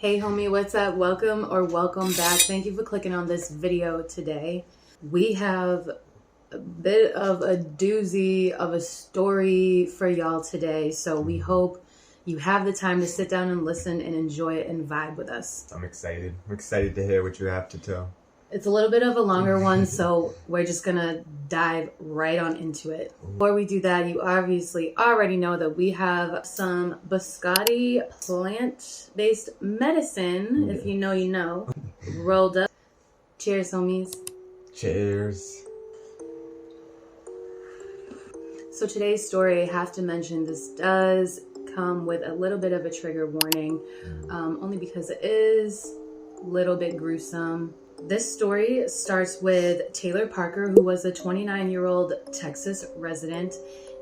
Hey homie, what's up? Welcome or welcome back. Thank you for clicking on this video today. We have a bit of a doozy of a story for y'all today. So we hope you have the time to sit down and listen and enjoy it and vibe with us. I'm excited. I'm excited to hear what you have to tell. It's a little bit of a longer one, so we're just gonna dive right on into it. Before we do that, you obviously already know that we have some biscotti plant-based medicine. If you know, you know. Rolled up. Cheers, homies. Cheers. So today's story, I have to mention, this does come with a little bit of a trigger warning, only because it is a little bit gruesome. This story starts with Taylor Parker, who was a 29-year-old Texas resident,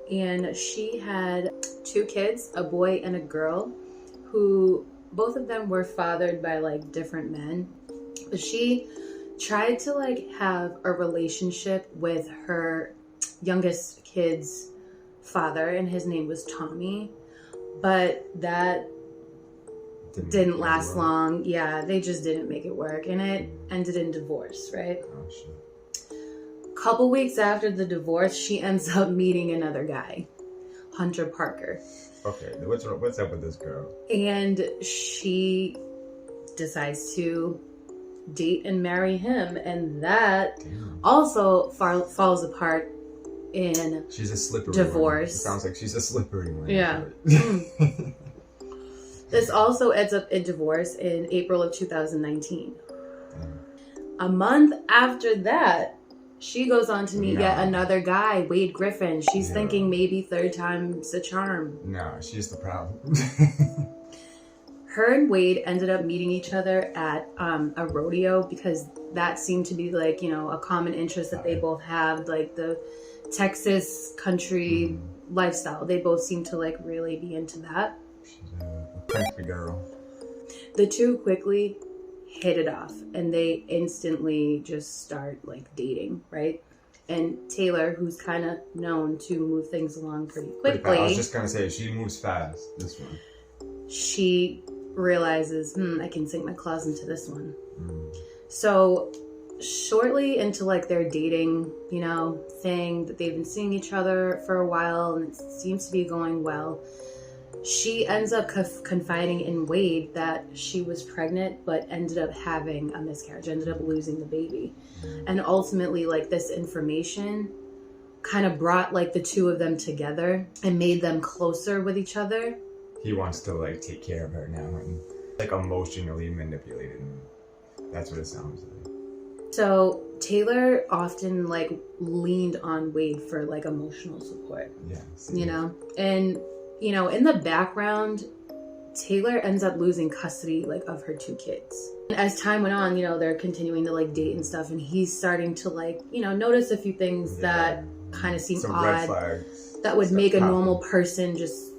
and she had two kids, a boy and a girl, who both of them were fathered by like different men. But she tried to like have a relationship with her youngest kid's father, and his name was Tommy, but that didn't last long. Yeah, they just didn't make it work, and it ended in divorce, right? Oh, shit. Couple weeks after the divorce, she ends up meeting another guy, Hunter Parker. Okay, what's up with this girl? And she decides to date and marry him, and that also falls apart in she's a slippery divorce. One. It sounds like she's a slippery one. Yeah. This also ends up in divorce in April of 2019. A month after that, she goes on to meet yet another guy, Wade Griffin. She's thinking maybe third time's a charm. No, she's the problem. Her and Wade ended up meeting each other at a rodeo because that seemed to be like, you know, a common interest that they both have, like the Texas country lifestyle. They both seem to like really be into that. She's a country girl. The two quickly hit it off, and they instantly just start like dating, right? And Taylor, who's kind of known to move things along pretty quickly, I was just gonna say, she moves fast, this one. She realizes, I can sink my claws into this one. So shortly into like their dating, you know, thing, that they've been seeing each other for a while and it seems to be going well, she ends up confiding in Wade that she was pregnant but ended up having a miscarriage, ended up losing the baby. And ultimately, like, this information kind of brought like the two of them together and made them closer with each other. He wants to like take care of her now and like emotionally manipulated her. That's what it sounds like. So Taylor often like leaned on Wade for like emotional support. Yeah. You know, and you know, in the background, Taylor ends up losing custody like of her two kids. And as time went on, you know, they're continuing to like date and stuff, and he's starting to like, you know, notice a few things that kind of seem odd, red flags, that would make a normal person just,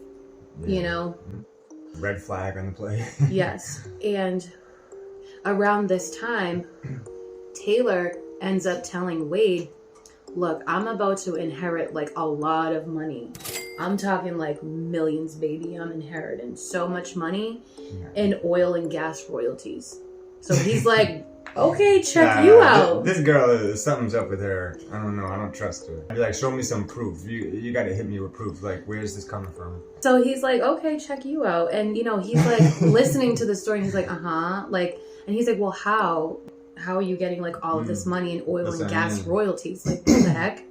you know. Red flag on the play. Yes. And around this time, Taylor ends up telling Wade, look, I'm about to inherit like a lot of money. I'm talking like millions, baby. I'm inheriting so much money in oil and gas royalties. So he's like, okay, check you out. This girl, something's up with her. I don't know. I don't trust her. I'd be like, show me some proof. You got to hit me with proof. Like, where's this coming from? So he's like, okay, check you out. And, you know, he's like listening to the story and he's like, like, and he's like, well, how are you getting like all of this money in oil and gas royalties? Like, what the heck?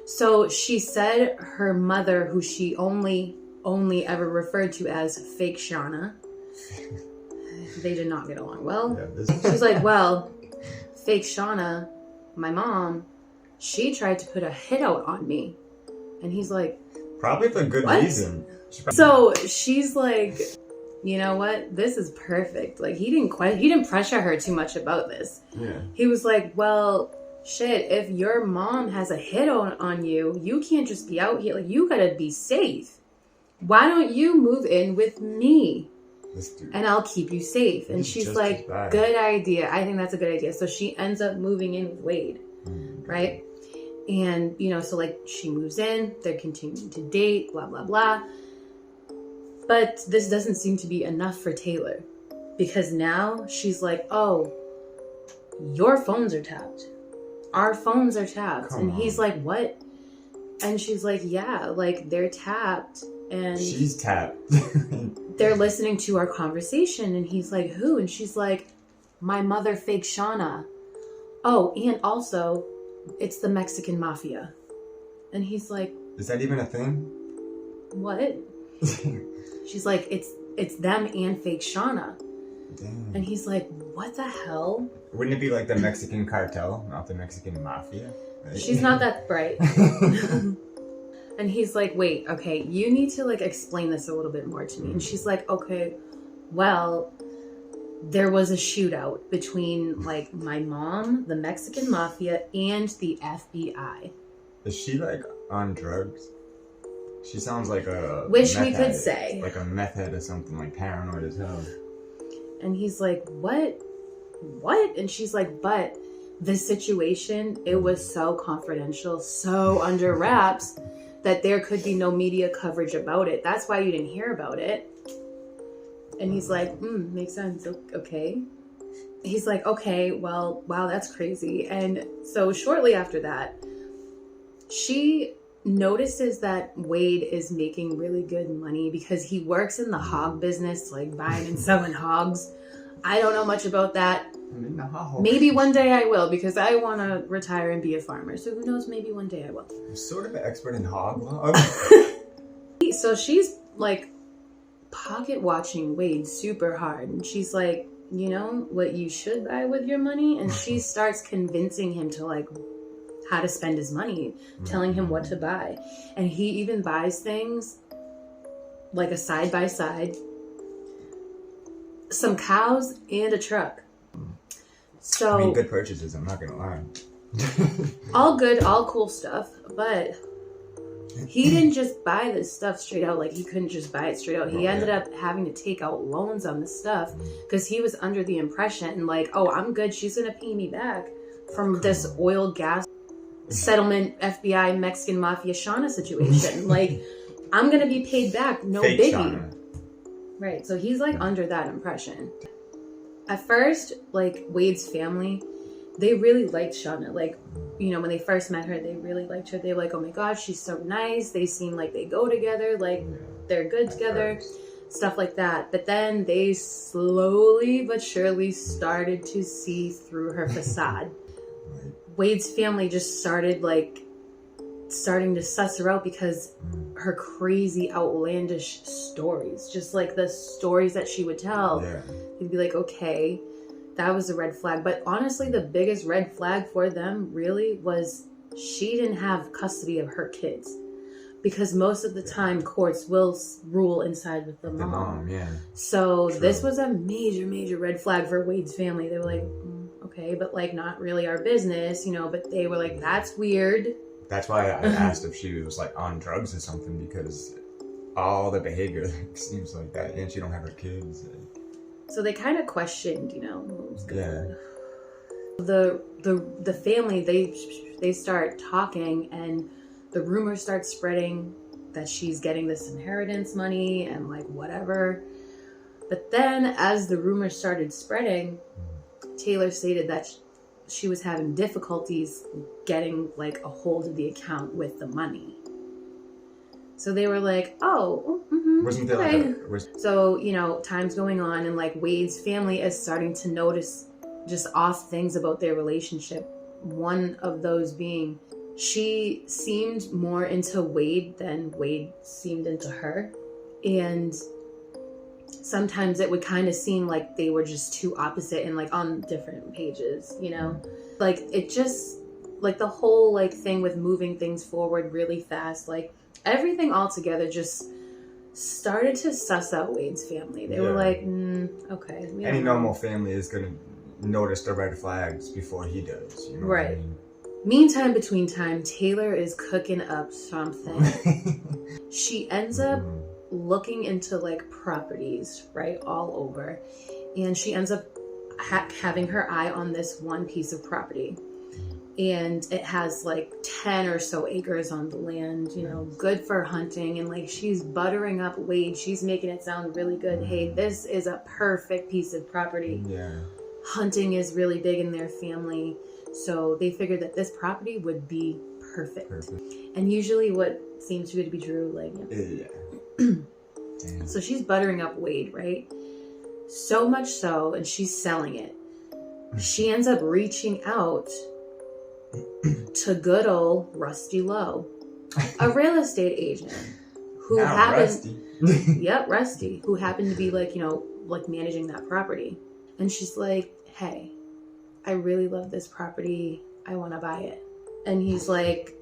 So she said her mother, who she only ever referred to as Fake Shauna, they did not get along well. She's like, well, Fake Shauna, my mom, she tried to put a hit out on me. And he's like, probably for good reason. So she's like, you know what? This is perfect. Like, he didn't pressure her too much about this. Yeah. He was like, well, shit, if your mom has a hit on you, you can't just be out here. Like, you gotta be safe. Why don't you move in with me? And I'll keep you safe. And she's like, good idea. I think that's a good idea. So she ends up moving in with Wade, right? And, you know, so like she moves in, they're continuing to date, blah, blah, blah. But this doesn't seem to be enough for Taylor. Because now she's like, oh, your phones are tapped. Our phones are tapped. Come and he's on. like, what? And she's like, yeah, like they're tapped. And She's tapped. they're listening to our conversation. And he's like, who? And she's like, my mother, fake Shauna. Oh, and also, it's the Mexican mafia. And he's like, Is that even a thing? what? She's like, it's them and fake Shauna. Damn. And he's like, what the hell? Wouldn't it be like the Mexican cartel, not the Mexican mafia? Like- She's not that bright. And he's like, wait, okay, you need to like explain this a little bit more to me. And she's like, okay, well, there was a shootout between like my mom, the Mexican mafia, and the FBI. Is she like on drugs? She sounds like a Wish we meth could addict, say. like a meth head or something, like paranoid as hell. And he's like, what? And she's like, but this situation, it was so confidential, so under wraps that there could be no media coverage about it. That's why you didn't hear about it. And he's like, makes sense. Okay. He's like, okay, well, wow, that's crazy. And so shortly after that, she notices that Wade is making really good money because he works in the hog business, like buying and selling hogs. I don't know much about that. Maybe one day I will, because I want to retire and be a farmer. So who knows, maybe one day I will. I'm sort of an expert in hog log. So she's like pocket watching Wade super hard. And she's like, you know what you should buy with your money? And she starts convincing him to like how to spend his money, telling him what to buy. And he even buys things like a side-by-side, some cows, and a truck. So I mean, good purchases, I'm not gonna lie. all good, all cool stuff, but he didn't just buy this stuff straight out. Like, he couldn't just buy it straight out. He ended up having to take out loans on this stuff because he was under the impression, like, oh, I'm good, she's gonna pay me back from this oil, gas, settlement, FBI, Mexican mafia, Shauna situation. Like, I'm gonna be paid back, no Fake biggie. Shauna. Right, so he's like under that impression. At first, like, Wade's family, they really liked Shauna. Like, you know, when they first met her, they really liked her. They were like, oh my gosh, she's so nice. They seem like they go together, like they're good together, stuff like that. But then they slowly but surely started to see through her facade. Wade's family just starting to suss her out because her crazy outlandish stories, just like the stories that she would tell, they'd be like, okay, that was a red flag. But honestly, the biggest red flag for them really was she didn't have custody of her kids, because most of the time courts will rule inside with the mom. So this was a major red flag for Wade's family. They were like, okay, but like not really our business, you know, but they were like, that's weird. That's why I asked if she was like on drugs or something, because all the behavior seems like that, and she don't have her kids. So they kind of questioned, you know, what was going on. Yeah. The family, they start talking, and the rumors start spreading that she's getting this inheritance money and like whatever. But then as the rumors started spreading, Taylor stated that she was having difficulties getting like a hold of the account with the money. So they were like, oh, Wasn't there okay. like So, you know, time's going on, and like Wade's family is starting to notice just off things about their relationship. One of those being she seemed more into Wade than Wade seemed into her. And sometimes it would kind of seem like they were just too opposite and like on different pages, you know? Like it just, like the whole like thing with moving things forward really fast, like everything all together just started to suss out Wade's family. They were like, okay. Any normal family is gonna notice the red flags before he does, you know? Right. What I mean? Meantime, between time, Taylor is cooking up something. She ends up looking into like properties, right, all over, and she ends up having her eye on this one piece of property. And it has like 10 or so acres on the land, you know, good for hunting. And like she's buttering up Wade. She's making it sound really good. Hey, this is a perfect piece of property. Yeah. Hunting is really big in their family. So they figured that this property would be perfect. And usually what seems too good to be true, like, yeah. So she's buttering up Wade, right? So much so, and she's selling it. She ends up reaching out to good old Rusty Lowe, a real estate agent who Rusty, who happened to be like, you know, like managing that property. And she's like, hey, I really love this property. I want to buy it. And he's like,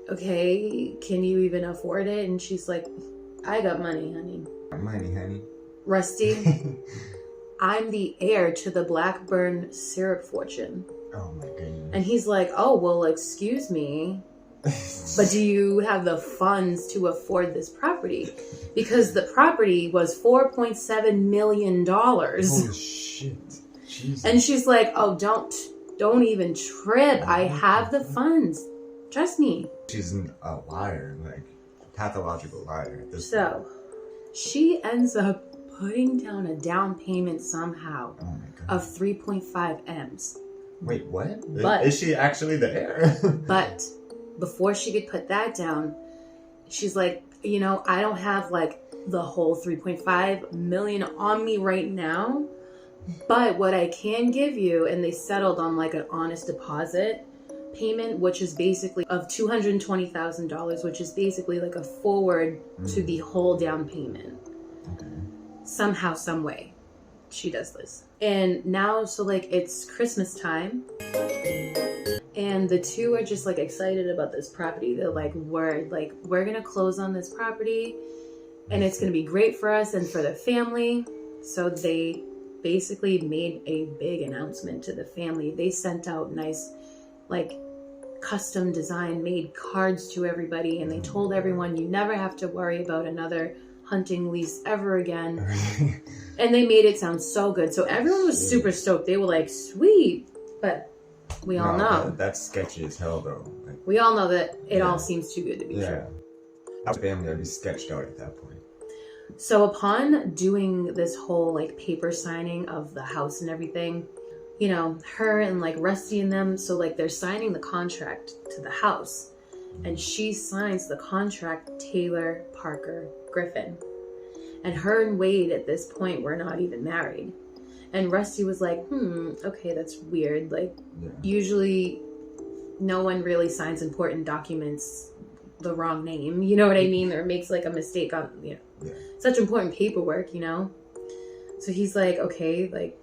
okay, can you even afford it? And she's like, I got money, honey. Money, honey. Rusty, I'm the heir to the Blackburn syrup fortune. Oh my goodness. And he's like, oh, well, excuse me, but do you have the funds to afford this property? Because the property was $4.7 million. Holy shit. Jesus. And she's like, oh, don't even trip. I have the funds. Trust me. She's a liar, like pathological liar. So she ends up putting down a down payment somehow of 3.5 M's. Wait, what? But, is she actually the heir? But before she could put that down, she's like, you know, I don't have like the whole 3.5 million on me right now, but what I can give you, and they settled on like an honest deposit payment, which is basically of $220,000, which is basically like a forward to the whole down payment. Somehow, some way, she does this. And now, so like it's Christmas time, and the two are just like excited about this property. They're like, we're gonna close on this property, and it's gonna be great for us and for the family. So they basically made a big announcement to the family. They sent out nice, like, custom design made cards to everybody, and they told everyone, you never have to worry about another hunting lease ever again. And they made it sound so good. So everyone was super stoked. They were like, sweet. But we all know. That's sketchy as hell, though. Like, we all know that it all seems too good to be true. Our family already sketched out at that point. So upon doing this whole like paper signing of the house and everything, you know, her and like Rusty and them, so like they're signing the contract to the house, and she signs the contract Taylor Parker Griffin. And her and Wade at this point were not even married. And Rusty was like, okay, that's weird. Like, usually no one really signs important documents the wrong name, you know what I mean? Or makes like a mistake on, you know, such important paperwork, you know? So he's like, okay, like,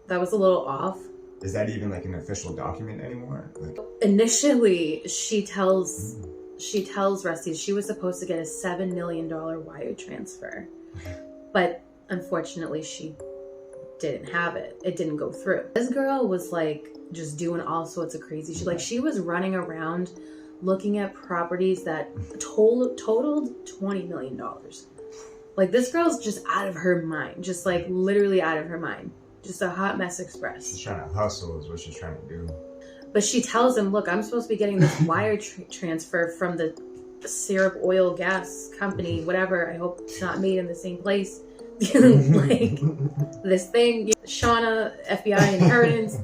that was a little off. Is that even like an official document anymore? Like, initially, she tells Rusty she was supposed to get a $7 million wire transfer, but unfortunately she didn't have it. It didn't go through. This girl was like just doing all sorts of crazy shit. She was running around looking at properties that totaled $20 million. Like, this girl's just out of her mind, just like literally out of her mind. Just a hot mess express. She's trying to hustle is what she's trying to do. But she tells him, look, I'm supposed to be getting this wire transfer from the syrup oil gas company, whatever. I hope it's not made in the same place. Like, this thing, Shauna, FBI inheritance,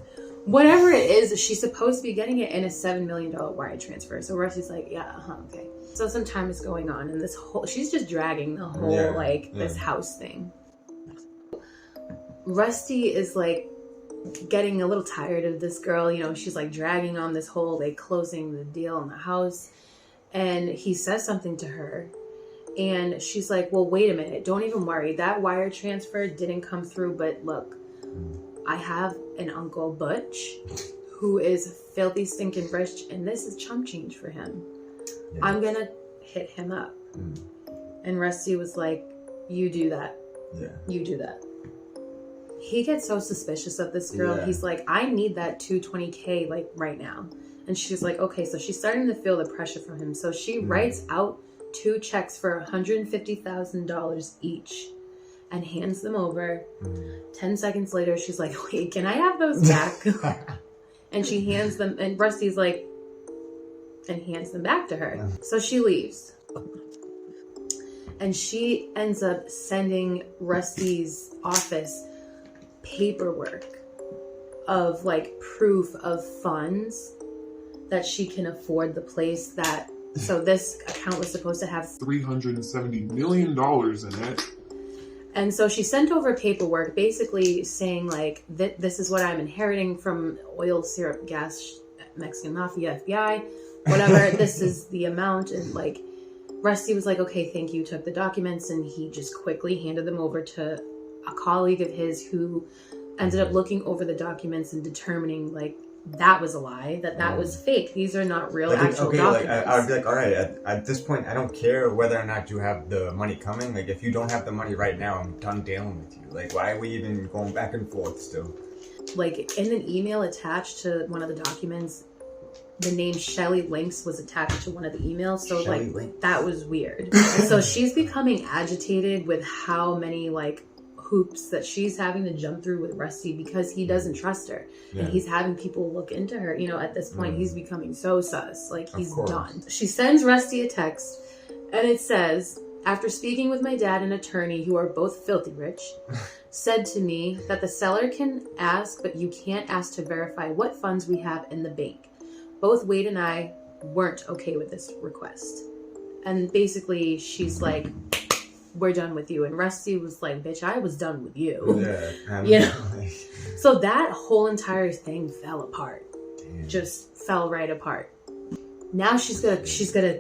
whatever it is, she's supposed to be getting it in a $7 million wire transfer. So Rusty's like, okay. So some time is going on, and she's just dragging the whole, this house thing. Rusty is like getting a little tired of this girl, you know, she's like dragging on this whole like closing the deal on the house, and he says something to her, and she's like, well, wait a minute, don't even worry, that wire transfer didn't come through, but look, I have an Uncle Butch who is filthy stinking rich, and this is chump change for him. I'm gonna hit him up. And Rusty was like, you do that. You do that. He gets so suspicious of this girl. He's like, I need that $220K like right now. And she's like, okay. So she's starting to feel the pressure from him. So she writes out 2 checks for $150,000 each and hands them over. 10 seconds later, she's like, wait, can I have those back? And she hands them, and Rusty's like, and hands them back to her. So she leaves. And she ends up sending Rusty's office paperwork of like proof of funds that she can afford the place that, so this account was supposed to have $370 million in it. And so she sent over paperwork basically saying like, this is what I'm inheriting from oil, syrup, gas, Mexican mafia, FBI, whatever. This is the amount. And like, Rusty was like, okay, thank you, took the documents, and he just quickly handed them over to a colleague of his who ended up looking over the documents and determining like that was a lie, that was fake. These are not real actual documents. Like, I would be like, all right, at this point, I don't care whether or not you have the money coming. Like, if you don't have the money right now, I'm done dealing with you. Like, why are we even going back and forth still? Like, in an email attached to one of the documents, the name Shelly Links was attached to one of the emails. So, Shelly like, Links. that was weird. So she's becoming agitated with how many, like, hoops that she's having to jump through with Rusty because he doesn't trust her. Yeah. And he's having people look into her. You know, at this point, he's becoming so sus. Like, he's course. done. She sends Rusty a text, and it says, after speaking with my dad and attorney, who are both filthy rich, said to me that the seller can ask, but you can't ask to verify what funds we have in the bank. Both Wade and I weren't okay with this request. And basically, she's like, we're done with you. And Rusty was like, bitch, I was done with you. Yeah. You know? So that whole entire thing fell apart. Damn. Just fell right apart. Now she's gonna,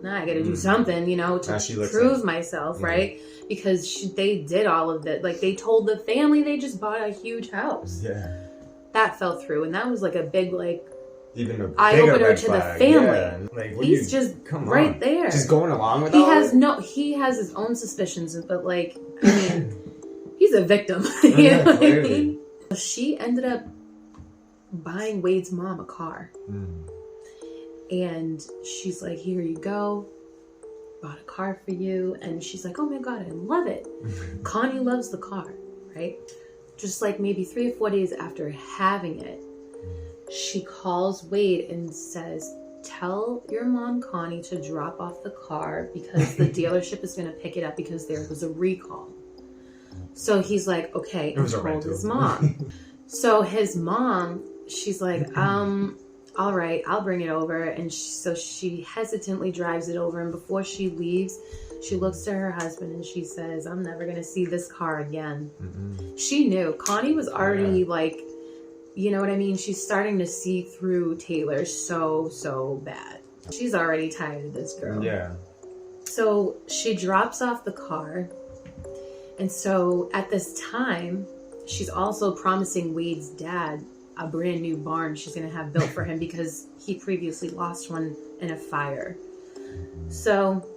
now I gotta do something, you know, to prove myself, right? Because they did all of that. Like, they told the family they just bought a huge house. Yeah. That fell through. And that was like a big, like, Even a eye-opener to the family. Yeah. Like, he's just right there. Just going along with all he has his own suspicions, but like, I mean, he's a victim. You Yeah, know what I clearly. mean? She ended up buying Wade's mom a car. And she's like, here you go. Bought a car for you. And she's like, oh my God, I love it. Connie loves the car, right? Just like maybe 3 or 4 days after having it, she calls Wade and says, tell your mom, Connie, to drop off the car because the dealership is going to pick it up because there was a recall. So he's like, okay, and told his mom. So his mom, she's like, all right, I'll bring it over. And so she hesitantly drives it over. And before she leaves, she looks to her husband and she says, I'm never going to see this car again. She knew. Connie was already like, you know what I mean? She's starting to see through Taylor so bad. She's already tired of this girl. Yeah. So she drops off the car. And so at this time, she's also promising Wade's dad a brand new barn she's going to have built for him because he previously lost one in a fire. So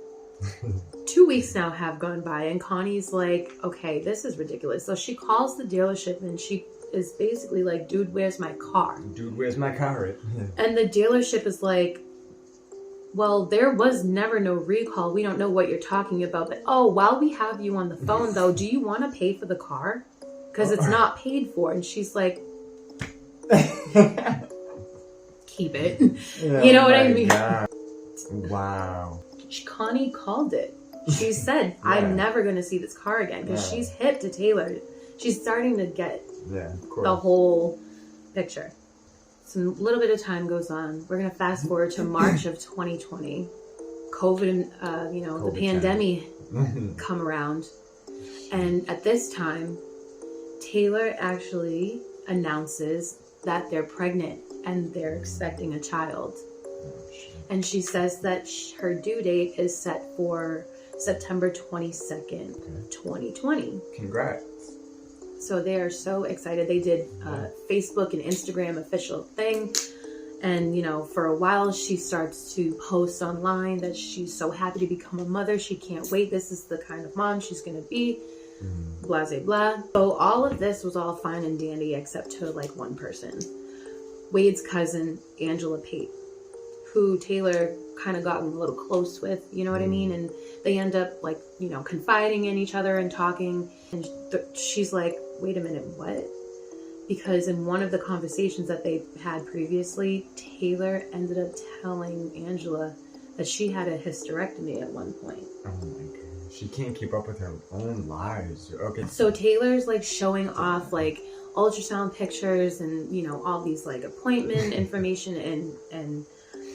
2 weeks now have gone by and Connie's like, okay, this is ridiculous. So she calls the dealership and she is basically like, dude, where's my car? Dude, where's my car? And the dealership is like, well, there was never no recall. We don't know what you're talking about. But, oh, while we have you on the phone, though, do you want to pay for the car? Because it's not paid for. And she's like, keep it. You know what I mean? God. Wow. Connie called it. She said, I'm never going to see this car again. Because she's hip to Taylor. She's starting to get the whole picture. So a little bit of time goes on. We're going to fast forward to March of 2020. COVID, the pandemic come around. And at this time, Taylor actually announces that they're pregnant and they're expecting a child. And she says that her due date is set for September 22nd, 2020. Congrats. So they are so excited. They did Facebook and Instagram official thing. And, you know, for a while, she starts to post online that she's so happy to become a mother. She can't wait. This is the kind of mom she's going to be. Blah, blah, blah. So all of this was all fine and dandy except to, like, one person. Wade's cousin, Angela Pate, who Taylor kind of gotten a little close with, you know what I mean? And they end up, like, you know, confiding in each other and talking. And she's like, wait a minute, what? because in one of the conversations that they had previously, Taylor ended up telling Angela that she had a hysterectomy at one point. Oh my god. She can't keep up with her own lives. Okay. So Taylor's like showing off like ultrasound pictures and, you know, all these like appointment information and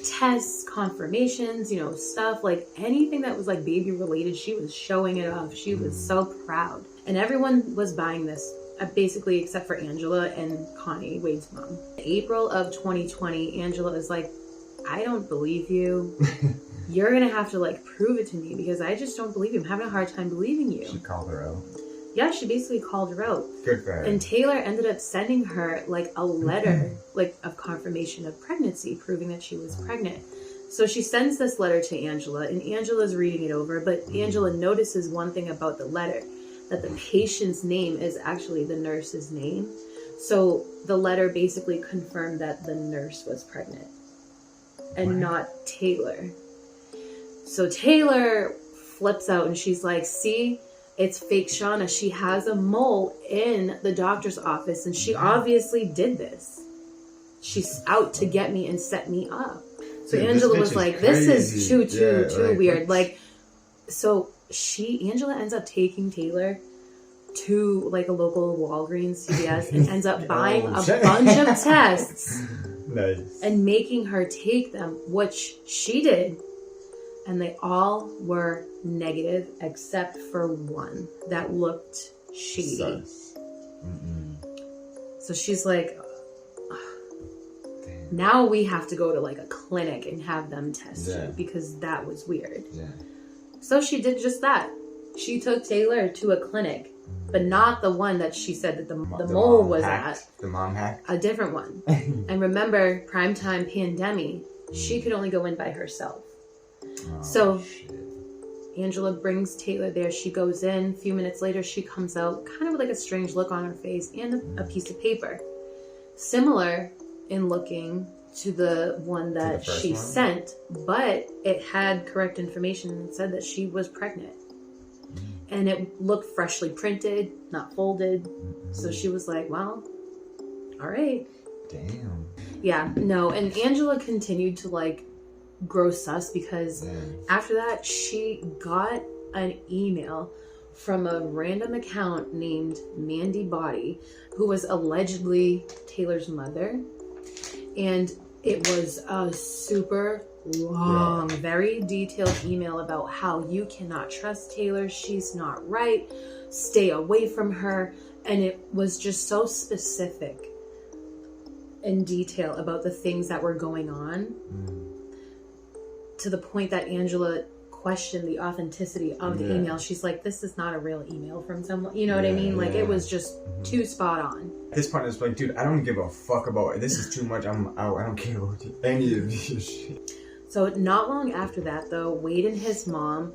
tests, confirmations, you know, stuff, like anything that was like baby related, she was showing it off. She was so proud. And everyone was buying this, basically except for Angela and Connie, Wade's mom. April of 2020, Angela is like, I don't believe you. You're gonna have to like prove it to me because I just don't believe you. I'm having a hard time believing you. She called her out. Yeah, she basically called her out. Good for her. And Taylor ended up sending her like a letter like of confirmation of pregnancy, proving that she was pregnant. So she sends this letter to Angela, and Angela's reading it over, but Angela notices one thing about the letter, that the patient's name is actually the nurse's name. So the letter basically confirmed that the nurse was pregnant and not Taylor. So Taylor flips out and she's like, see, it's fake Shauna. She has a mole in the doctor's office and she obviously did this. She's out to get me and set me up. So Dude, Angela this was bitch like, is this is too crazy. weird. Like, so Angela ends up taking Taylor to like a local Walgreens, CVS, and ends up buying a bunch of tests Nice. and making her take them, which she did. And they all were negative except for one that looked shady. Sus. So she's like, Damn. now we have to go to like a clinic and have them test Yeah. you because that was weird. Yeah. So she did just that. She took Taylor to a clinic, but not the one that she said that the mole mom was hacked. at. The mom hacked. A different one. And remember, primetime pandemic, she could only go in by herself. Oh, So shit. Angela brings Taylor there. She goes in. A few minutes later, she comes out kind of with like a strange look on her face and a piece of paper. Similar in looking to the one that first she one? sent, but it had correct information and said that she was pregnant. And it looked freshly printed, not folded. So she was like, well, all right. Damn. Yeah, no. And Angela continued to like grow sus because Yeah. after that, she got an email from a random account named Mandy Body, who was allegedly Taylor's mother. And it was a super long, very detailed email about how you cannot trust Taylor. She's not right. Stay away from her. And it was just so specific in detail about the things that were going on. To the point that Angela questioned the authenticity of the email. She's like, this is not a real email from someone. You know what I mean? Like, it was just too spot on. At this point, it's like, dude, I don't give a fuck about it. This is too much. I'm out. I don't care about any of this shit. So not long after that, though, Wade and his mom,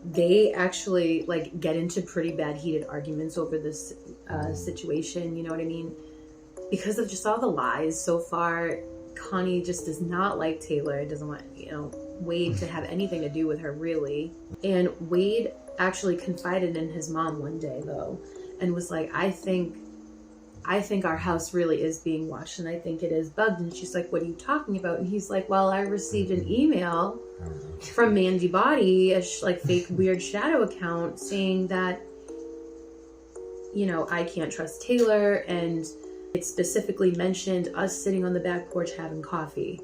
they actually, like, get into pretty bad heated arguments over this situation. You know what I mean? Because of just all the lies so far, Connie just does not like Taylor. Doesn't want, you know, Wade to have anything to do with her, really. And Wade actually confided in his mom one day, though, and was like, I think our house really is being watched, and I think it is bugged. And she's like, what are you talking about? And he's like, well, I received an email from Mandy Body, a like fake weird shadow account, saying that, you know, I can't trust Taylor, and it specifically mentioned us sitting on the back porch having coffee.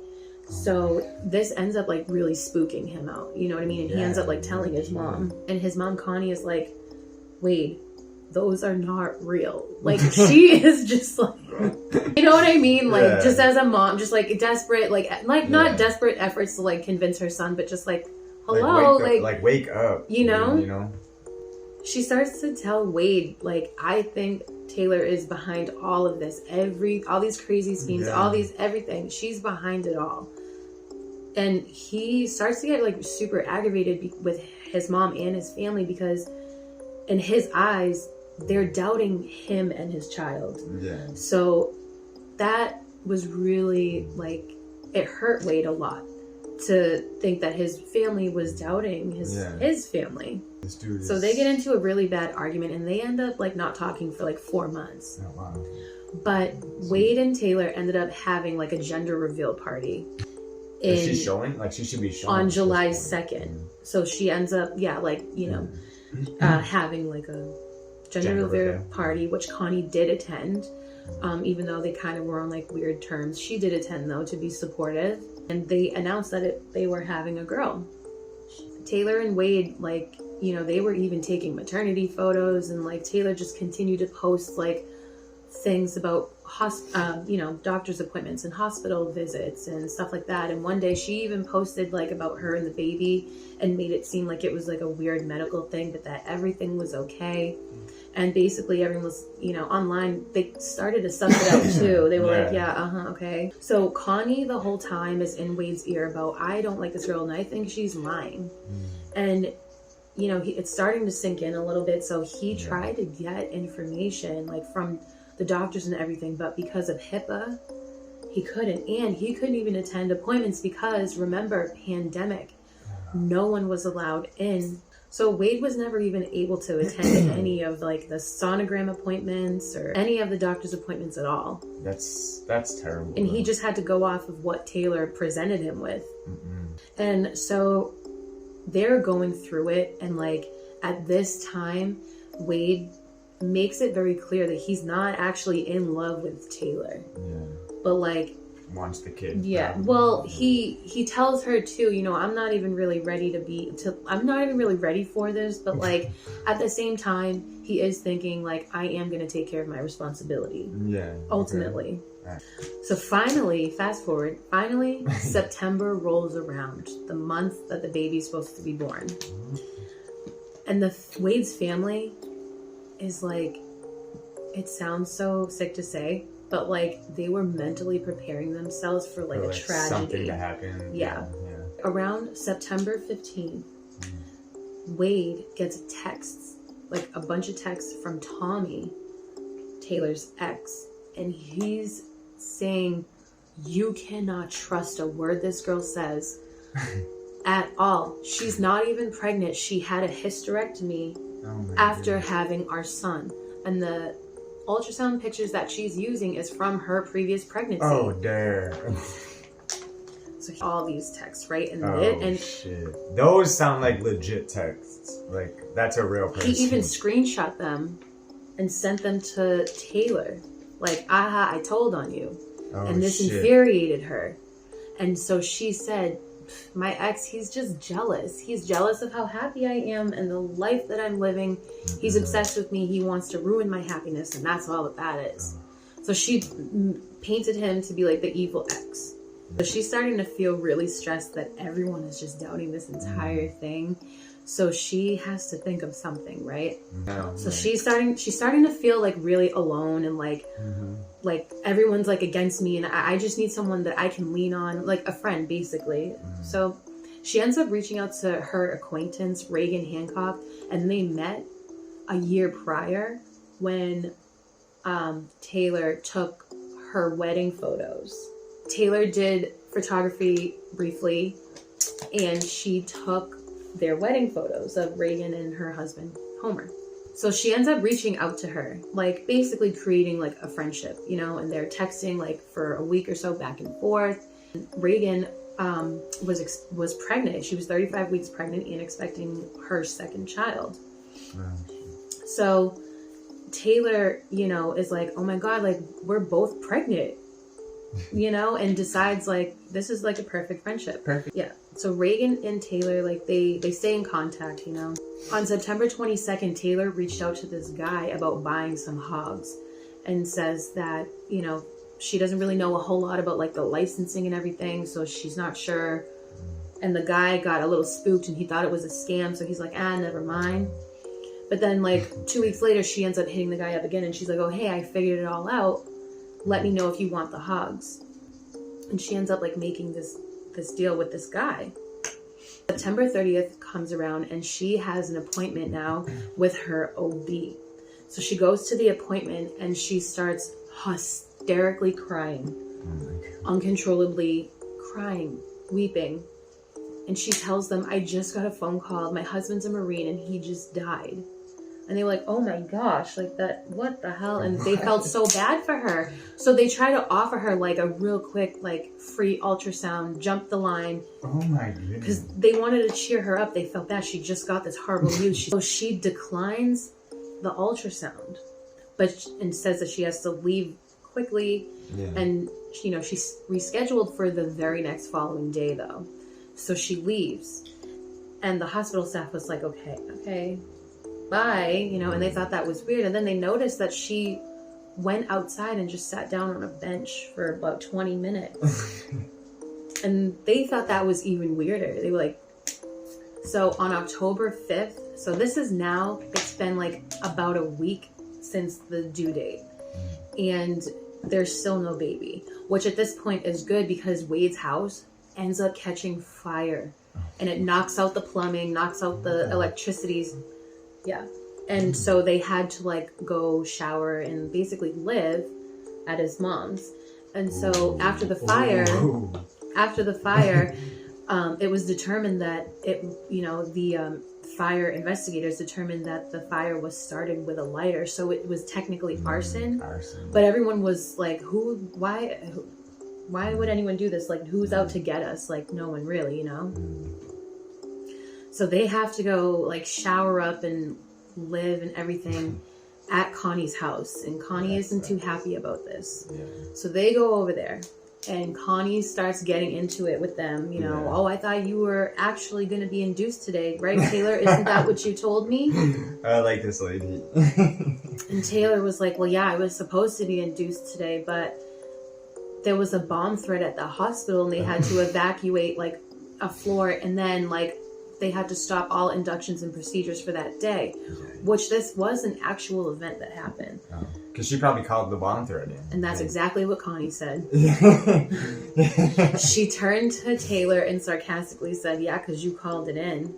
So this ends up like really spooking him out, you know what I mean? And he ends up like telling his mom, and his mom Connie is like, Wade, those are not real. Like, she is just like, you know what I mean? Like, just as a mom, just like desperate, like not desperate efforts to like convince her son, but just like, hello, like wake up. You know? You know? She starts to tell Wade, like, I think Taylor is behind all of this, all these crazy schemes, everything. She's behind it all. And he starts to get like super aggravated with his mom and his family because in his eyes, they're doubting him and his child. Yeah. So that was really like, it hurt Wade a lot to think that his family was doubting his family. This dude So they get into a really bad argument and they end up like not talking for like 4 months. Oh, wow. But Wade and Taylor ended up having like a gender reveal party. Is she showing? Like, she should be showing. On July 2nd. So she ends up, having like a gender reveal party, which Connie did attend. Even though they kind of were on like weird terms. She did attend though to be supportive. And they announced that they were having a girl. Taylor and Wade, like, they were even taking maternity photos, and like Taylor just continued to post like things about doctor's appointments and hospital visits and stuff like that. And one day she even posted like about her and the baby and made it seem like it was like a weird medical thing, but that everything was okay. And basically everyone was, online, they started to suss it out too. They were okay. So Connie the whole time is in Wade's ear about, I don't like this girl and I think she's lying. And, it's starting to sink in a little bit. So he tried to get information like from the doctors and everything, but because of HIPAA, he couldn't. And he couldn't even attend appointments because, remember, pandemic. No one was allowed in. So Wade was never even able to attend any of like the sonogram appointments or any of the doctor's appointments at all. That's terrible. And he just had to go off of what Taylor presented him with. And so they're going through it, and like at this time, Wade makes it very clear that he's not actually in love with Taylor. But like wants the kid. Well, he tells her too, I'm not even really ready I'm not even really ready for this, but like at the same time he is thinking like, I am going to take care of my responsibility. Ultimately. Right. So finally, fast forward, September rolls around, the month that the baby's supposed to be born. And Wade's family is like, it sounds so sick to say, but like they were mentally preparing themselves for like a tragedy. Something to happen. Yeah. Around September 15th, Wade gets texts, like a bunch of texts from Tommy, Taylor's ex, and he's saying, you cannot trust a word this girl says at all. She's not even pregnant. She had a hysterectomy after having our son. And the ultrasound pictures that she's using is from her previous pregnancy. Oh, dare. So all these texts, right? And shit. Those sound like legit texts. Like, that's a real person. He even screenshot them and sent them to Taylor. Like, aha, I told on you. And this infuriated her. And so she said, my ex, he's just jealous. He's jealous of how happy I am and the life that I'm living. He's obsessed with me. He wants to ruin my happiness, and that's all that is. So she painted him to be like the evil ex. So she's starting to feel really stressed that everyone is just doubting this entire thing. So she has to think of something, right? So she's starting to feel like really alone and like everyone's like against me, and I just need someone that I can lean on, like a friend basically. So she ends up reaching out to her acquaintance Reagan Hancock, and they met a year prior when Taylor took her wedding photos. Taylor did photography briefly, and she took their wedding photos of Reagan and her husband, Homer. So she ends up reaching out to her, like basically creating like a friendship, and they're texting like for a week or so back and forth. Reagan was pregnant. She was 35 weeks pregnant and expecting her second child. So Taylor, is like, oh my God, like we're both pregnant, and decides like, this is like a perfect friendship. Yeah. So Reagan and Taylor, like they stay in contact, On September 22nd, Taylor reached out to this guy about buying some hogs and says that, she doesn't really know a whole lot about like the licensing and everything. So she's not sure. And the guy got a little spooked and he thought it was a scam. So he's like, never mind. But then like 2 weeks later, she ends up hitting the guy up again. And she's like, oh, hey, I figured it all out. Let me know if you want the hogs. And she ends up like making this deal with this guy. September 30th comes around and she has an appointment now with her OB. So she goes to the appointment and she starts hysterically crying, uncontrollably crying, weeping. And she tells them, I just got a phone call. My husband's a Marine and he just died. And they were like, oh my gosh, like that, what the hell? And they felt so bad for her. So they tried to offer her like a real quick, like free ultrasound, jump the line. Oh my goodness. Because they wanted to cheer her up. They felt bad. She just got this horrible news. So she declines the ultrasound, and says that she has to leave quickly. Yeah. And, you know, she's rescheduled for the very next following day though. So she leaves. And the hospital staff was like, okay, bye, you know, and they thought that was weird. And then they noticed that she went outside and just sat down on a bench for about 20 minutes. And they thought that was even weirder. They were like, so on October 5th, so this is now, it's been like about a week since the due date. And there's still no baby, which at this point is good because Wade's house ends up catching fire. And it knocks out the plumbing, knocks out the electricities. Yeah. And so they had to like go shower and basically live at his mom's. And so after the fire, it was determined that the fire investigators determined that the fire was started with a lighter. So it was technically arson. But everyone was like, why would anyone do this? Like, who's out to get us? Like, no one really, you know? So they have to go like shower up and live and everything at Connie's house. And Connie isn't too happy about this. Yeah. So they go over there and Connie starts getting into it with them. You know, oh, I thought you were actually going to be induced today, right, Taylor? Isn't that what you told me? I like this lady. And Taylor was like, well, yeah, I was supposed to be induced today, but there was a bomb threat at the hospital and they had to evacuate like a floor, and then like they had to stop all inductions and procedures for that day, which this was an actual event that happened. Because she probably called the bomb threat in. And that's exactly what Connie said. She turned to Taylor and sarcastically said, yeah, because you called it in.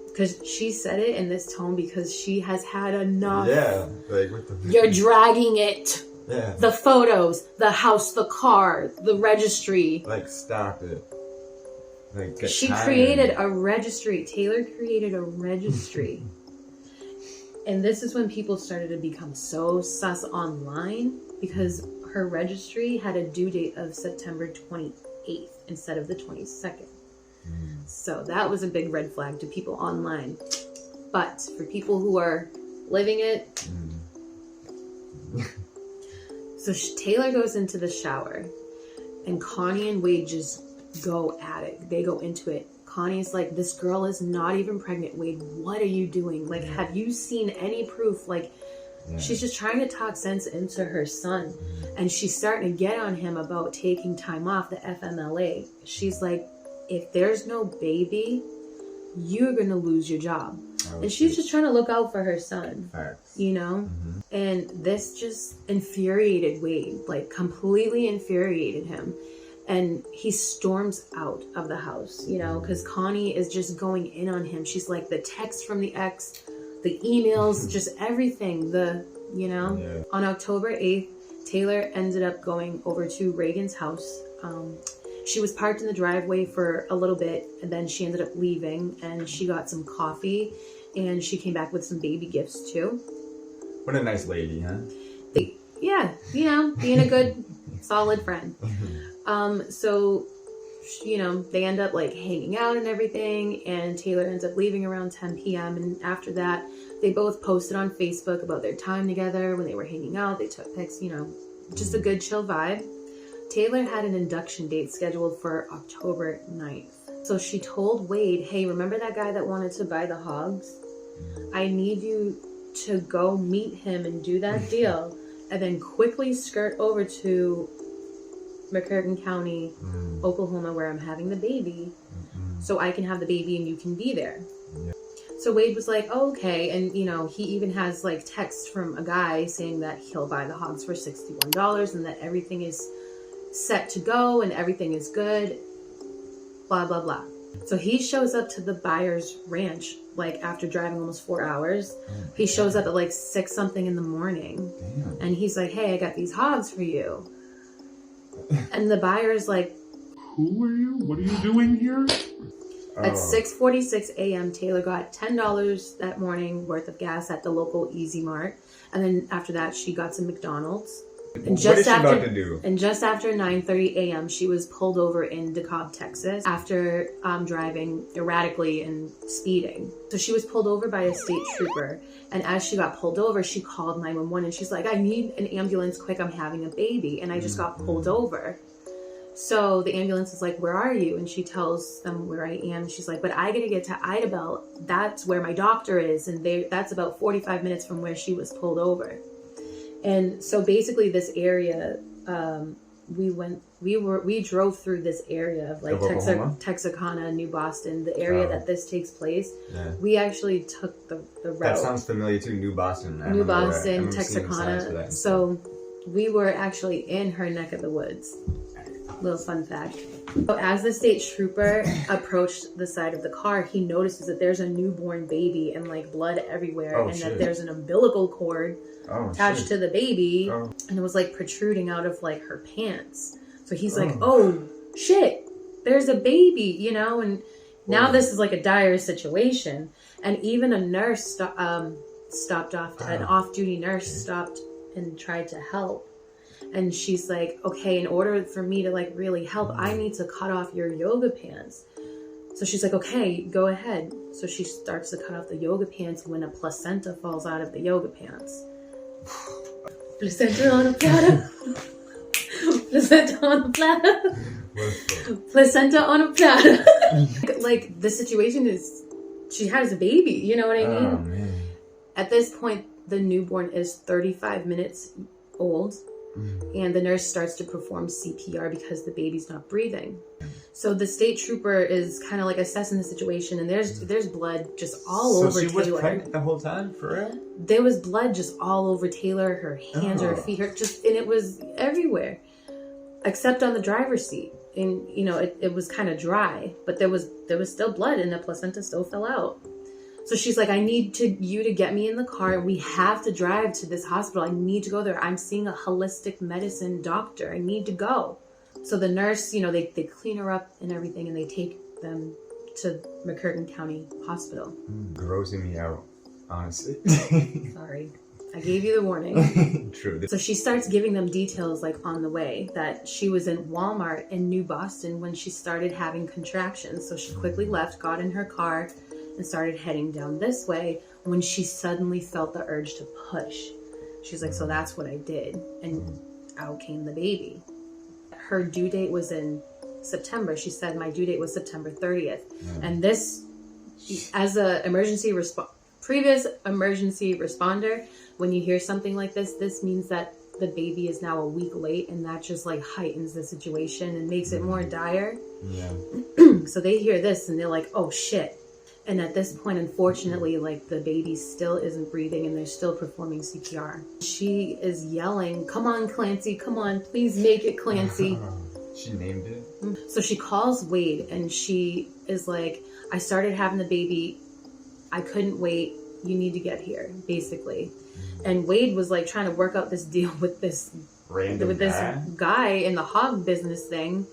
Because she said it in this tone because she has had enough. Yeah. Like, what the... You're dragging it. Yeah. The photos, the house, the car, the registry. Like, stop it. Like, she created a registry. Taylor created a registry. And this is when people started to become so sus online because her registry had a due date of September 28th instead of the 22nd. So that was a big red flag to people online. But for people who are living it... So Taylor goes into the shower and Connie and Wade just go at it. They go into it. Connie's like, this girl is not even pregnant. Wade, what are you doing? Like, have you seen any proof? Like, she's just trying to talk sense into her son. And she's starting to get on him about taking time off, the FMLA. She's like, if there's no baby, you're going to lose your job. And she's just trying to look out for her son. Facts. You know? And this just infuriated Wade, like completely infuriated him. And he storms out of the house, you know, because Connie is just going in on him. She's like, the text from the ex, the emails, just everything, On October 8th, Taylor ended up going over to Reagan's house. She was parked in the driveway for a little bit, and then she ended up leaving, and she got some coffee, and she came back with some baby gifts, too. What a nice lady, huh? Yeah, you know, being a good, solid friend. So, you know, they end up like hanging out and everything, and Taylor ends up leaving around 10 p.m. And after that, they both posted on Facebook about their time together when they were hanging out. They took pics, you know, just a good chill vibe. Taylor had an induction date scheduled for October 9th. So she told Wade, hey, remember that guy that wanted to buy the hogs? I need you to go meet him and do that deal, and then quickly skirt over to McCurtain County, Oklahoma, where I'm having the baby, so I can have the baby and you can be there. So Wade was like, oh, okay. And, you know, he even has like text from a guy saying that he'll buy the hogs for $61 and that everything is set to go and everything is good, blah, blah, blah. So he shows up to the buyer's ranch, like after driving almost 4 hours. He shows up at like 6 something in the morning. Damn. And he's like, hey, I got these hogs for you. And the buyer's like, who are you? What are you doing here? At 6:46 a.m., Taylor got $10 that morning worth of gas at the local Easy Mart. And then after that, she got some McDonald's. And what is she about to do? And just after 9:30 a.m., she was pulled over in DeKalb, Texas, after driving erratically and speeding. So she was pulled over by a state trooper. And as she got pulled over, she called 911 and she's like, I need an ambulance quick. I'm having a baby. And I just got pulled over. So the ambulance is like, where are you? And she tells them where I am. She's like, but I gotta get to Idabel. That's where my doctor is. And that's about 45 minutes from where she was pulled over. And so basically this area, we drove through this area of like Texarkana, New Boston, the area that this takes place. Yeah. We actually took the route. That sounds familiar too, New Boston. New Boston, Texarkana. So we were actually in her neck of the woods. Little fun fact. So as the state trooper approached the side of the car, he notices that there's a newborn baby and like blood everywhere, that there's an umbilical cord attached to the baby, and it was like protruding out of like her pants. So he's like, oh shit, there's a baby, you know, and now this is like a dire situation. And even a nurse stopped off, an off-duty nurse stopped and tried to help. And she's like, okay, in order for me to like really help, I need to cut off your yoga pants. So she's like, okay, go ahead. So she starts to cut off the yoga pants when a placenta falls out of the yoga pants. Placenta on a platter. Placenta on a platter. Placenta on a platter. Like the situation is, she has a baby, you know what I mean? Oh, man. At this point, the newborn is 35 minutes old. And the nurse starts to perform CPR because the baby's not breathing. So the state trooper is kind of like assessing the situation, and there's blood just all over Taylor. So she was pregnant the whole time, for real? There was blood just all over Taylor, her hands, her feet, and it was everywhere, except on the driver's seat. And you know, it was kind of dry, but there was still blood, and the placenta still fell out. So she's like, I need you to get me in the car. We have to drive to this hospital. I need to go there. I'm seeing a holistic medicine doctor. I need to go. So the nurse, you know, they clean her up and everything, and they take them to McCurtain County Hospital. Grossing me out, honestly. Sorry. I gave you the warning. True. So she starts giving them details like on the way that she was in Walmart in New Boston when she started having contractions. So she quickly left, got in her car, and started heading down this way when she suddenly felt the urge to push. She's like, so that's what I did. And out came the baby. Her due date was in September. She said, my due date was September 30th. And this, as a previous emergency responder, when you hear something like this means that the baby is now a week late, and that just like heightens the situation and makes it more dire. Yeah. So they hear this and they're like, oh shit. And at this point, unfortunately, like the baby still isn't breathing and they're still performing CPR. She is yelling, come on, Clancy, come on, please make it, Clancy. She named it? So she calls Wade and she is like, I started having the baby. I couldn't wait. You need to get here, basically. And Wade was like trying to work out this deal with this guy in the hog business thing.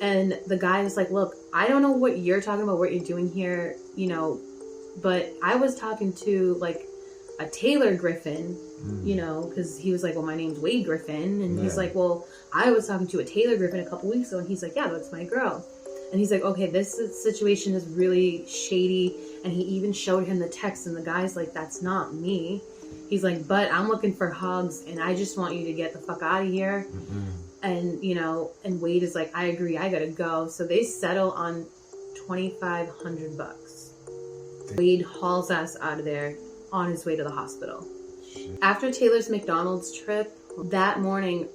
And the guy was like, look, I don't know what you're talking about, what you're doing here, you know, but I was talking to like a Taylor Griffin, you know, because he was like, well, my name's Wade Griffin. And he's like, well, I was talking to a Taylor Griffin a couple weeks ago. And he's like, yeah, that's my girl. And he's like, okay, this situation is really shady. And he even showed him the text. And the guy's like, that's not me. He's like, but I'm looking for hogs. And I just want you to get the fuck out of here. And, you know, and Wade is like, I agree, I gotta go. So they settle on $2,500. Wade hauls us out of there on his way to the hospital. After Taylor's McDonald's trip, that morning,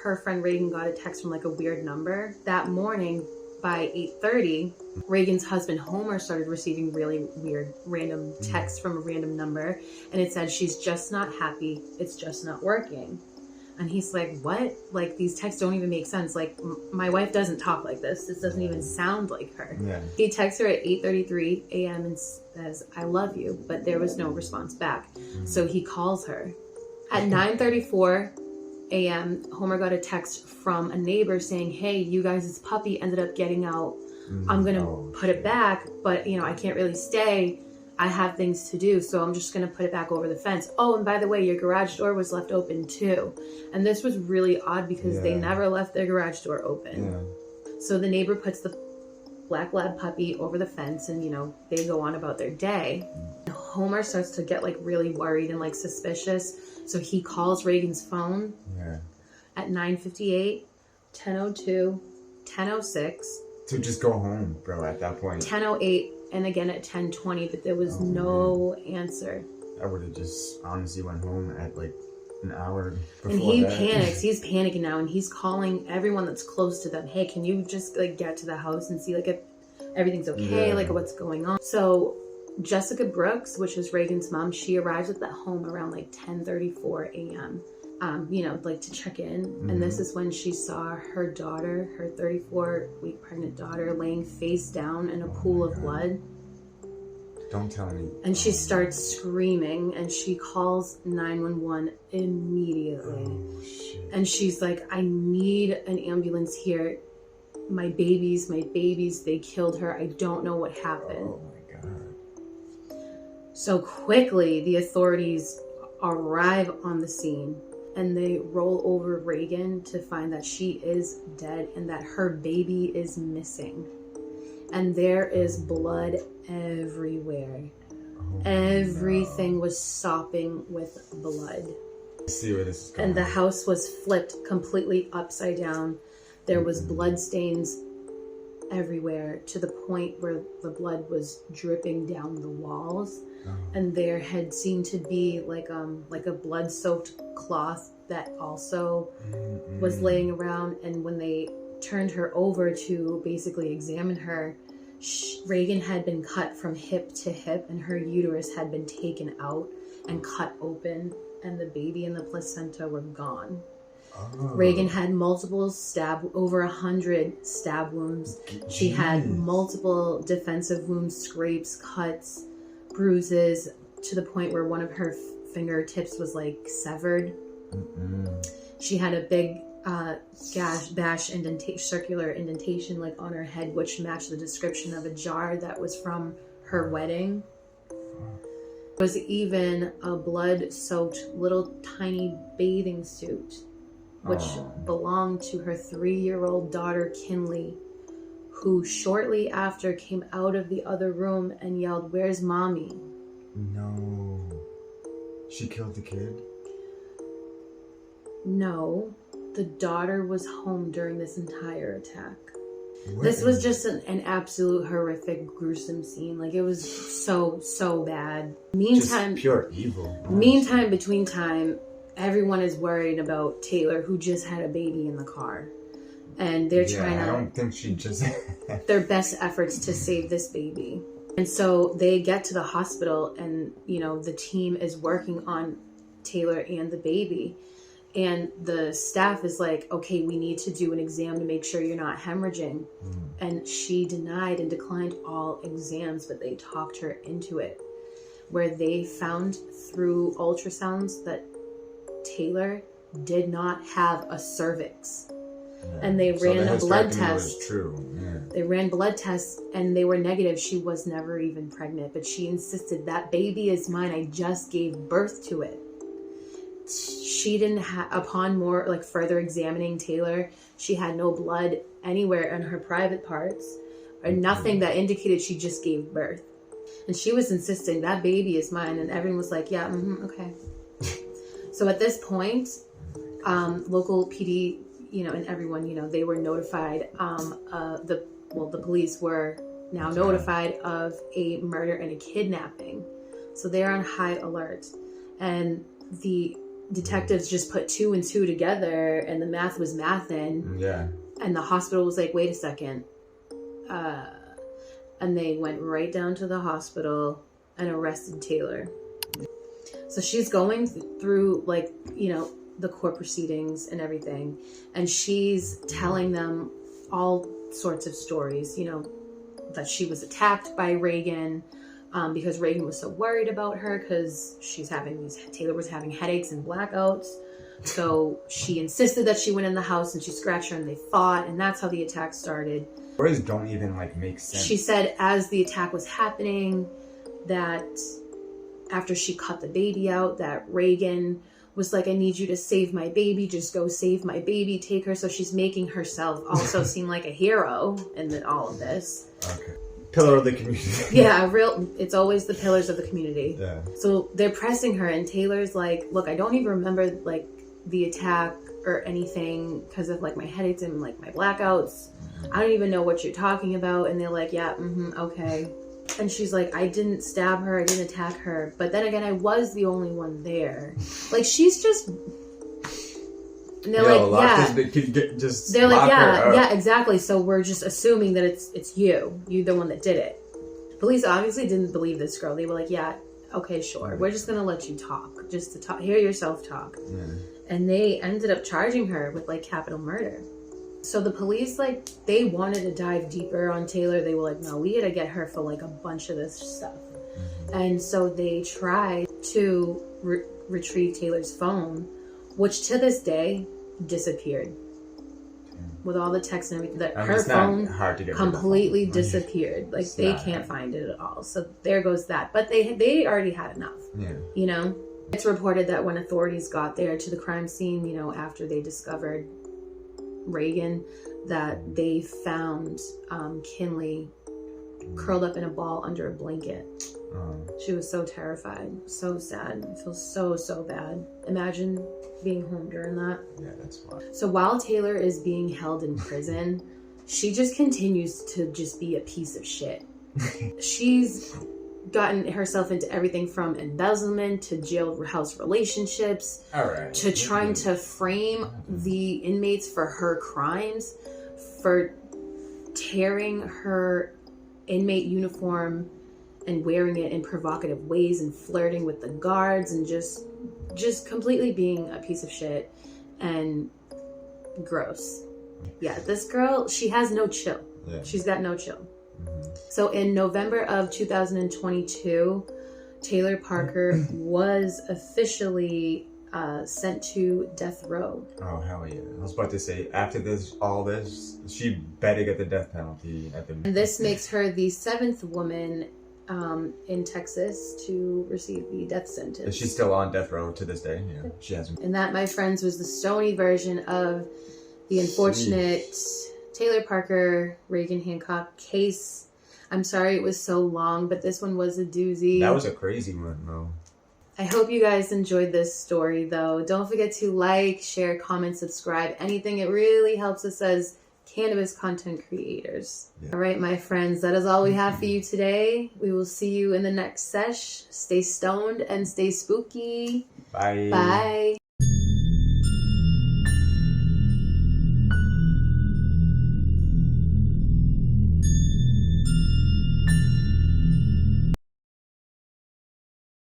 her friend Reagan got a text from like a weird number. That morning, by 8:30, Reagan's husband Homer started receiving really weird random texts from a random number. And it said, she's just not happy, it's just not working. And he's like, what? Like, these texts don't even make sense. Like, my wife doesn't talk like this. This doesn't even sound like her. Yeah. He texts her at 8:33 a.m. and says, I love you. But there was no response back. So he calls her. At 9:34 a.m., Homer got a text from a neighbor saying, hey, you guys' puppy ended up getting out I'm going to Oh, put it back, but, you know, I can't really stay. I have things to do, so I'm just going to put it back over the fence. Oh, and by the way, your garage door was left open too. And this was really odd because they Yeah. never left their garage door open. Yeah. So the neighbor puts the black lab puppy over the fence and, you know, they go on about their day. Homer starts to get like really worried and like suspicious. So he calls Reagan's phone Yeah. at 9:58, 10:02, 10:06, To just go home, bro, at that point. 10:08, and again at 10:20, but there was no answer. I would have just honestly went home at like an hour before And he that. panics. He's panicking now, and he's calling everyone that's close to them. Hey, can you just like get to the house and see like if everything's okay, Yeah. like what's going on? So Jessica Brooks, which is Reagan's mom, she arrives at that home around like 10:34 a.m. You know, like to check in. And this is when she saw her daughter, her 34-week pregnant daughter, laying face down in a pool of blood. Don't tell me. And she starts screaming, and she calls 911 immediately. Oh, shit. And she's like, I need an ambulance here. My babies, they killed her. I don't know what happened. Oh my god. So quickly, the authorities arrive on the scene and they roll over Reagan to find that she is dead and that her baby is missing. And there is blood everywhere. Oh, Everything was sopping with blood. I see where this is going. And the house was flipped completely upside down. There was blood stains everywhere to the point where the blood was dripping down the walls. Oh. And there had seemed to be like a blood-soaked cloth that also was laying around. And when they turned her over to basically examine her, Reagan had been cut from hip to hip, and her uterus had been taken out and cut open, and the baby and the placenta were gone. Oh. Reagan had over 100 stab wounds. She had Jeez. multiple defensive wounds, scrapes, cuts, bruises, to the point where one of her fingertips was like severed. She had a big circular indentation like on her head, which matched the description of a jar that was from her wedding. There was even a blood-soaked little tiny bathing suit, which belonged to her 3-year-old daughter, Kinley, who shortly after came out of the other room and yelled, "Where's mommy?" No. She killed the kid? No, the daughter was home during this entire attack. What This was is- just an absolute horrific, gruesome scene. Like, it was so bad. Meantime, just pure evil. between time, everyone is worried about Taylor, who just had a baby in the car. And they're trying I to don't think she just. their best efforts to save this baby. And so they get to the hospital, and, you know, the team is working on Taylor and the baby. And the staff is like, okay, we need to do an exam to make sure you're not hemorrhaging. And she denied and declined all exams, but they talked her into it, where they found through ultrasounds that Taylor did not have a cervix. And they ran a blood test. Was true. Yeah. They ran blood tests and they were negative. She was never even pregnant, but she insisted, that baby is mine. I just gave birth to it. She didn't upon more like further examining Taylor, she had no blood anywhere in her private parts or nothing that indicated she just gave birth. And she was insisting, that baby is mine. And everyone was like, yeah, okay. So at this point, local PD, you know, and everyone, you know, they were notified. The police were now notified of a murder and a kidnapping. So they're on high alert. And the detectives just put 2 and 2 together, and the math was mathing. Yeah. And the hospital was like, wait a second. And they went right down to the hospital and arrested Taylor. So she's going through, like, you know, the court proceedings and everything. And she's telling them all sorts of stories, you know, that she was attacked by Reagan, because Reagan was so worried about her because Taylor was having headaches and blackouts. So she insisted that she went in the house and she scratched her and they fought, and that's how the attack started. Stories don't even like make sense. She said as the attack was happening that after she cut the baby out, that Reagan was like, I need you to save my baby. Just go save my baby. Take her. So she's making herself also seem like a hero in all of this. Okay. Pillar of the community. Yeah, it's always the pillars of the community. Yeah. So they're pressing her and Taylor's like, look, I don't even remember like the attack or anything because of like my headaches and like my blackouts. I don't even know what you're talking about. And they're like, yeah, okay. And she's like, I didn't stab her, I didn't attack her. But then again, I was the only one there. Like, she's just... And they're like, yeah. They're like, yeah, exactly. So we're just assuming that it's you. You're the one that did it. Police obviously didn't believe this girl. They were like, yeah, okay, sure. We're just going to let you talk. Just to talk, hear yourself talk. Yeah. And they ended up charging her with, like, capital murder. So the police, like, they wanted to dive deeper on Taylor. They were like, no, we gotta get her for, like, a bunch of this stuff. And so they tried to retrieve Taylor's phone, which to this day disappeared. With all the texts and everything, her phone completely disappeared. Like, they can't find it at all. So there goes that. But they already had enough. Yeah. You know? It's reported that when authorities got there to the crime scene, you know, after they discovered Reagan, that they found Kinley curled up in a ball under a blanket. She was so terrified, so sad. I feel so bad. Imagine being home during that. Yeah, that's wild. So while Taylor is being held in prison, she just continues to just be a piece of shit. She's gotten herself into everything from embezzlement to jailhouse relationships to trying to frame the inmates for her crimes, for tearing her inmate uniform and wearing it in provocative ways and flirting with the guards and just completely being a piece of shit and gross. Yeah, this girl, she has no chill. Yeah. She's got no chill. So in November of 2022, Taylor Parker was officially sent to death row. Oh, hell yeah. I was about to say, after all this, she better get the death penalty. And this makes her the 7th woman in Texas to receive the death sentence. Is she still on death row to this day? Yeah, she hasn't. And that, my friends, was the stony version of the unfortunate Taylor Parker, Reagan Hancock case. I'm sorry it was so long, but this one was a doozy. That was a crazy one, though. I hope you guys enjoyed this story, though. Don't forget to like, share, comment, subscribe. Anything. It really helps us as cannabis content creators. Yeah. All right, my friends, that is all we have for you today. We will see you in the next sesh. Stay stoned and stay spooky. Bye. Bye.